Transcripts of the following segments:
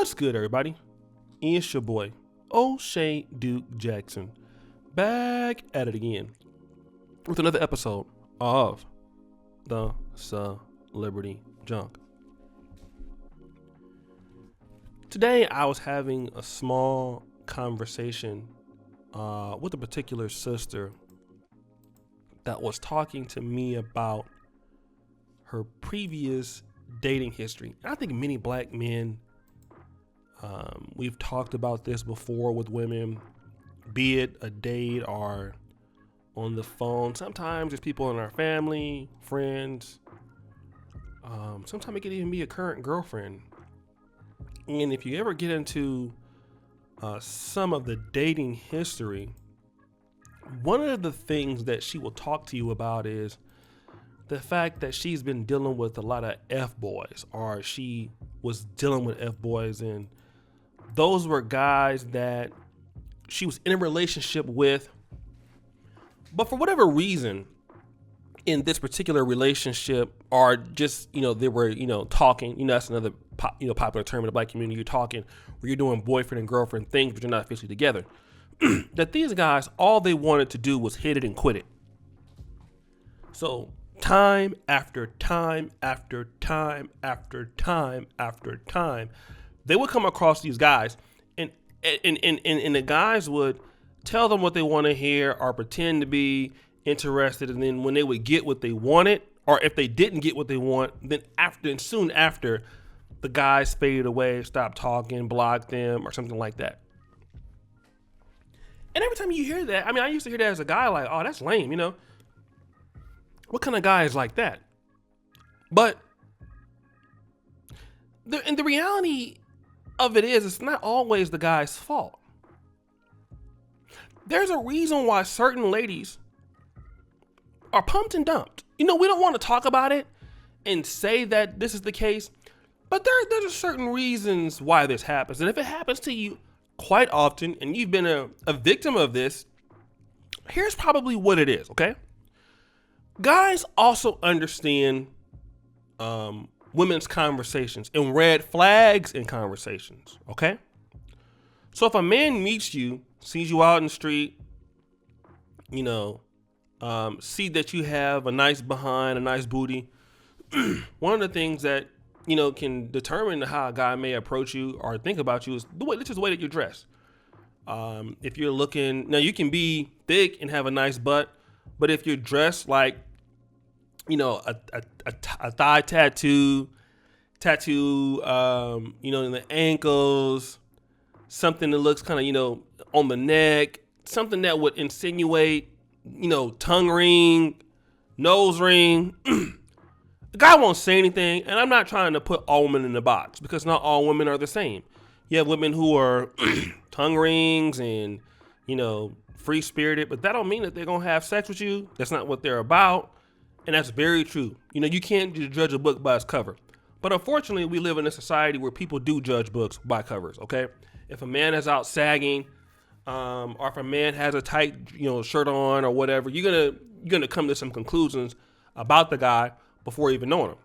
What's good, everybody? It's your boy, O'Shea Duke Jackson, back at it again with another episode of the Celebrity Junk. Today, I was having a small conversation with a particular sister that was talking to me about her previous dating history. And I think many black men, we've talked about this before with women, be it a date or on the phone. Sometimes it's people in our family, friends. Sometimes it can even be a current girlfriend. And if you ever get into some of the dating history, one of the things that she will talk to you about is the fact that she's been dealing with a lot of F-boys, or she was dealing with F-boys, and those were guys that she was in a relationship with, but for whatever reason in this particular relationship, or just, they were, talking, that's another popular term in the black community, you're talking, where you're doing boyfriend and girlfriend things, but you're not officially together. That these guys, all they wanted to do was hit it and quit it. So time after time after time after time after time, they would come across these guys, and the guys would tell them what they want to hear or pretend to be interested, and then when they would get what they wanted, or if they didn't get what they want, then soon after, the guys faded away, stopped talking, blocked them, or something like that. And every time you hear that, I used to hear that as a guy, like, oh, that's lame, What kind of guy is like that? But the reality of it is, it's not always the guy's fault. There's a reason why certain ladies are pumped and dumped. We don't want to talk about it and say that this is the case, but there's certain reasons why this happens. And if it happens to you quite often, and you've been a victim of this, here's probably what it is, okay? Guys also understand women's conversations and red flags in conversations, okay? So if a man meets you, sees you out in the street, see that you have a nice behind, a nice booty, one of the things that can determine how a guy may approach you or think about you is the way that you're dressed. If you're looking, now you can be thick and have a nice butt, but if you're dressed like, a thigh tattoo, in the ankles, something that looks kind of, on the neck, something that would insinuate, tongue ring, nose ring, the guy won't say anything. And I'm not trying to put all women in the box, because not all women are the same. You have women who are tongue rings and, free spirited, but that don't mean that they're going to have sex with you. That's not what they're about. And that's very true. You can't just judge a book by its cover. But unfortunately, we live in a society where people do judge books by covers, okay? If a man is out sagging, or if a man has a tight, shirt on or whatever, you're gonna come to some conclusions about the guy before even knowing him.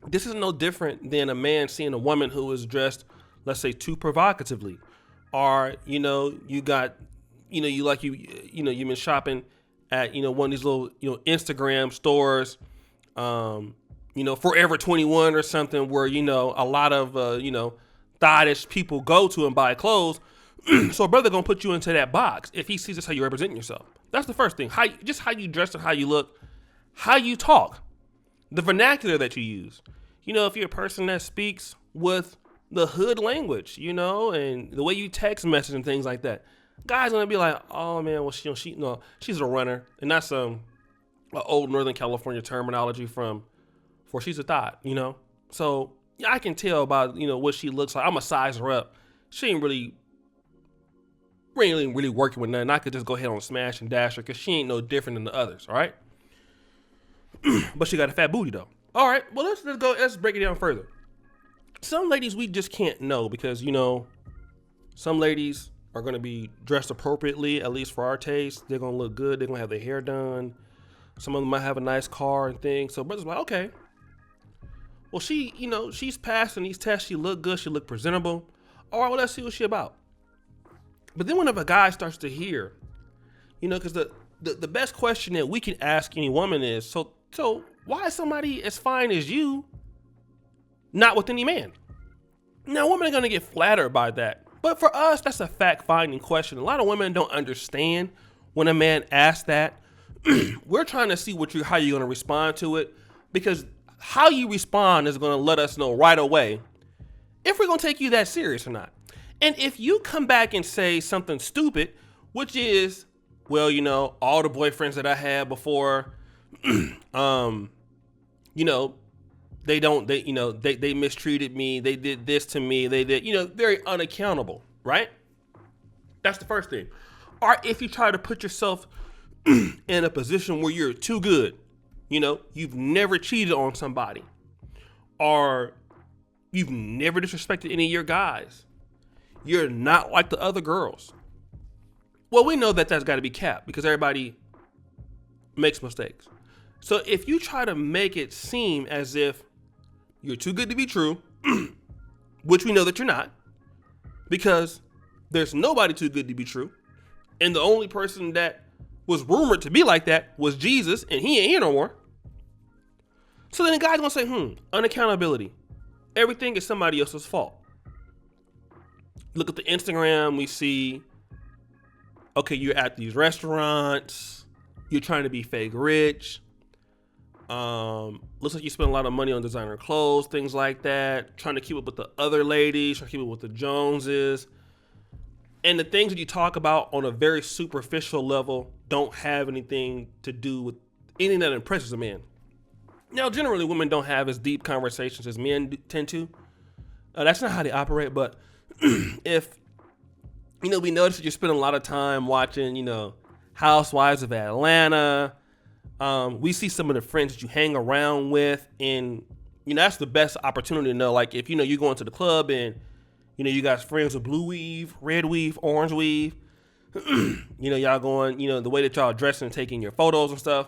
This is no different than a man seeing a woman who is dressed, let's say, too provocatively, or you've been shopping at one of these little Instagram stores, Forever 21 or something, where a lot of thottish people go to and buy clothes. So a brother gonna put you into that box if he sees that's how you represent yourself. That's the first thing. How you dress and how you look, how you talk, the vernacular that you use. If you're a person that speaks with the hood language, and the way you text message and things like that, guys gonna be like, oh man, well she's a runner, and that's some old Northern California terminology for she's a thought, So yeah, I can tell about what she looks like. I'm gonna size her up. She ain't really working with nothing. I could just go ahead and smash and dash her, because she ain't no different than the others. All right, but she got a fat booty though. All right, well let's break it down further. Some ladies we just can't know, because some ladies are going to be dressed appropriately, at least for our taste. They're going to look good. They're going to have their hair done. Some of them might have a nice car and things. So brothers like, okay, well, she's passing these tests. She look good. She look presentable. All right, well, let's see what she about. But then whenever a guy starts to hear, because the best question that we can ask any woman is, so why is somebody as fine as you not with any man? Now, women are going to get flattered by that. But for us, that's a fact-finding question. A lot of women don't understand when a man asks that. We're trying to see how you're going to respond to it, because how you respond is going to let us know right away if we're going to take you that serious or not. And if you come back and say something stupid, which is, well, all the boyfriends that I had before, they mistreated me. They did this to me. They did, very unaccountable, right? That's the first thing. Or if you try to put yourself in a position where you're too good, you've never cheated on somebody, or you've never disrespected any of your guys. You're not like the other girls. Well, we know that that's got to be capped, because everybody makes mistakes. So if you try to make it seem as if you're too good to be true, which we know that you're not, because there's nobody too good to be true, and the only person that was rumored to be like that was Jesus, and he ain't here no more. So then the guy's gonna say, unaccountability. Everything is somebody else's fault. Look at the Instagram, we see, okay, you're at these restaurants, you're trying to be fake rich. Looks like you spend a lot of money on designer clothes, things like that, trying to keep up with the other ladies, trying to keep up with the Joneses. And the things that you talk about on a very superficial level don't have anything to do with anything that impresses a man. Now, generally, women don't have as deep conversations as men tend to. That's not how they operate, but if, we notice that you're spending a lot of time watching, Housewives of Atlanta. We see some of the friends that you hang around with, and, that's the best opportunity to know. Like, if, you're going to the club and, you guys friends with blue weave, red weave, orange weave, y'all going, the way that y'all dressing and taking your photos and stuff.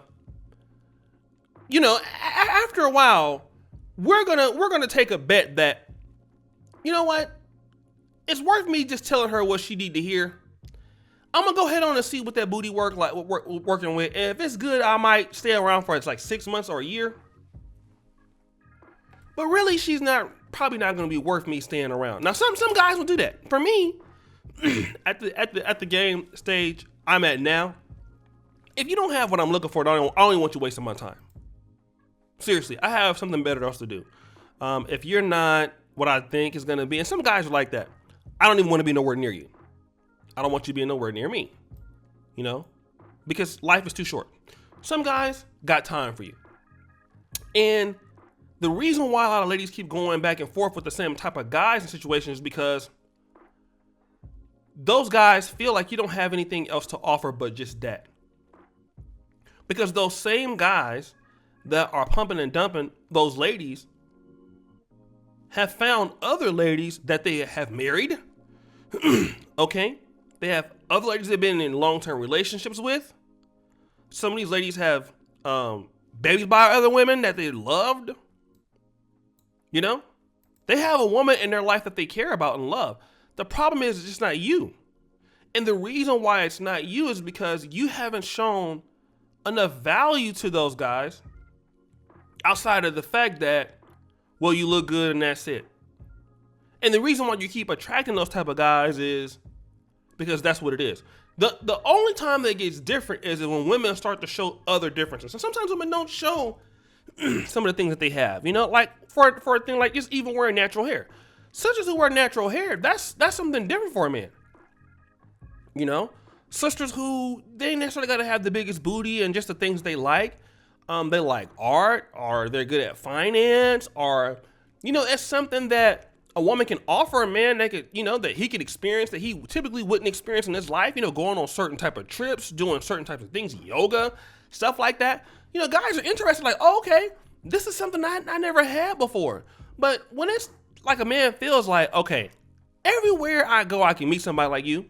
After a while, we're gonna take a bet that, it's worth me just telling her what she need to hear. I'm gonna go ahead on and see what that booty working with. And if it's good, I might stay around for like 6 months or a year. But really, she's probably not gonna be worth me staying around. Now, some guys will do that. For me, at the game stage I'm at now, if you don't have what I'm looking for, I don't even want you wasting my time. Seriously, I have something better else to do. If you're not what I think is gonna be, and some guys are like that, I don't even want to be nowhere near you. I don't want you being nowhere near me, because life is too short. Some guys got time for you. And the reason why a lot of ladies keep going back and forth with the same type of guys in situations is because those guys feel like you don't have anything else to offer but just that. Because those same guys that are pumping and dumping those ladies have found other ladies that they have married. Okay? They have other ladies they've been in long-term relationships with. Some of these ladies have babies by other women that they loved. They have a woman in their life that they care about and love. The problem is it's just not you. And the reason why it's not you is because you haven't shown enough value to those guys outside of the fact that, well, you look good and that's it. And the reason why you keep attracting those type of guys is because that's what it is. The only time that gets different is when women start to show other differences. And sometimes women don't show some of the things that they have, like for a thing like just even wearing natural hair. Sisters who wear natural hair, that's something different for a man. Sisters who, they ain't necessarily got to have the biggest booty and just the things they like. They like art, or they're good at finance, or, it's something that a woman can offer a man that could, that he could experience that he typically wouldn't experience in his life, going on certain type of trips, doing certain types of things, yoga, stuff like that. Guys are interested, like, oh, okay, this is something I never had before. But when it's like a man feels like, okay, everywhere I go, I can meet somebody like you,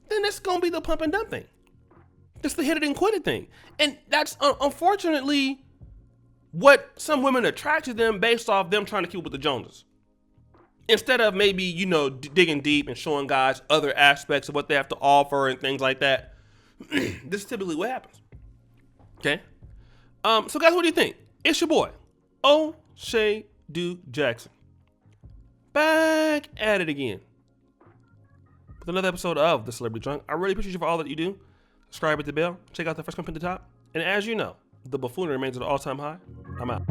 then it's going to be the pump and dump thing. It's the hit it and quit it thing. And that's unfortunately what some women attract to them based off them trying to keep with the Joneses. Instead of maybe, digging deep and showing guys other aspects of what they have to offer and things like that. This is typically what happens. Okay? So guys, what do you think? It's your boy, O'Shea Duke Jackson. Back at it again with another episode of The Celebrity Drunk. I really appreciate you for all that you do. Subscribe, hit the bell, check out the first comment at the top. And as you know, the buffoonery remains at an all-time high. I'm out.